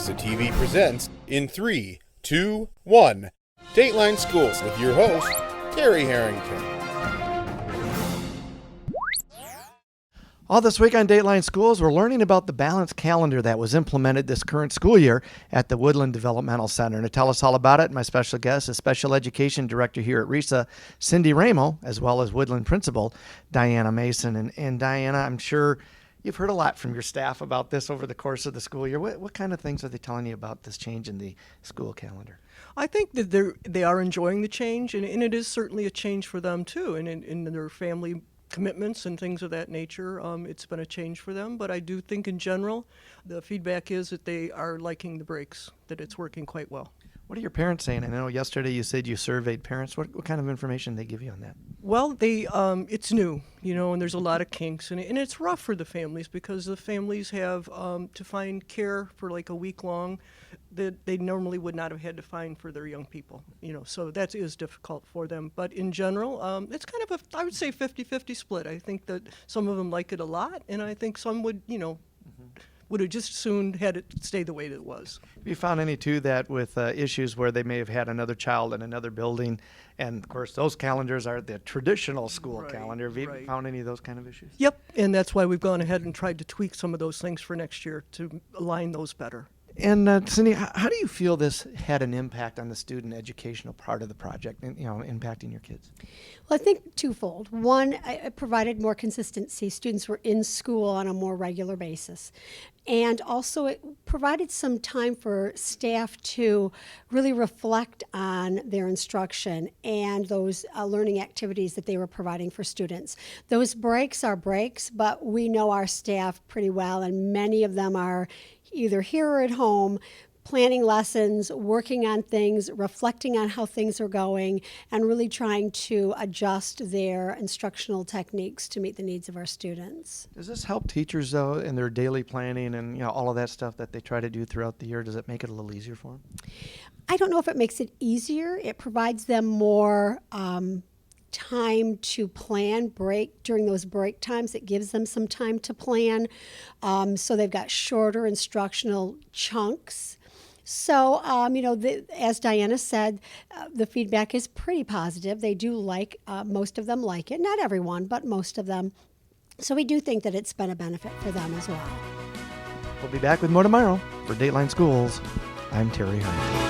RESA TV presents in 3, 2, 1, Dateline Schools with your host, Terry Harrington. All this week on Dateline Schools, we're learning about the balanced calendar that was implemented this current school year at the Woodland Developmental Center. And to tell us all about it, my special guest is Special Education Director here at RESA, Cindy Raymo, as well as Woodland Principal, Diana Maison. And Diana, I'm sure you've heard a lot from your staff about this over the course of the school year. What kind of things are they telling you about this change in the school calendar? I think that they are enjoying the change, and it is certainly a change for them too, and in their family commitments and things of that nature. It's been a change for them, but I do think in general the feedback is that they are liking the breaks, that it's working quite well. What are your parents saying? I know yesterday you said you surveyed parents. What kind of information did they give you on that? Well, it's new, and there's a lot of kinks, and it's rough for the families because the families have to find care for like a week long that they normally would not have had to find for their young people, so that is difficult for them. But in general, it's kind of I would say 50-50 split. I think that some of them like it a lot, and I think some would, would have just soon had it stay the way that it was. Have you found any, too, that with issues where they may have had another child in another building, and, of course, those calendars are the traditional school calendar. Have you found any of those kind of issues? Yep, and that's why we've gone ahead and tried to tweak some of those things for next year to align those better. And Cindy, how do you feel this had an impact on the student educational part of the project, impacting your kids? Well, I think twofold. One, it provided more consistency. Students were in school on a more regular basis. And also it provided some time for staff to really reflect on their instruction and those learning activities that they were providing for students. Those breaks are breaks, but we know our staff pretty well, and many of them are either here or at home, planning lessons, working on things, reflecting on how things are going, and really trying to adjust their instructional techniques to meet the needs of our students. Does this help teachers, though, in their daily planning and all of that stuff that they try to do throughout the year? Does it make it a little easier for them? I don't know if it makes it easier. It provides them more time to plan during those break times. It gives them some time to plan. So they've got shorter instructional chunks. So, as Diana said, the feedback is pretty positive. They do most of them like it. Not everyone, but most of them. So we do think that it's been a benefit for them as well. We'll be back with more tomorrow. For Dateline Schools, I'm Terry Harrington.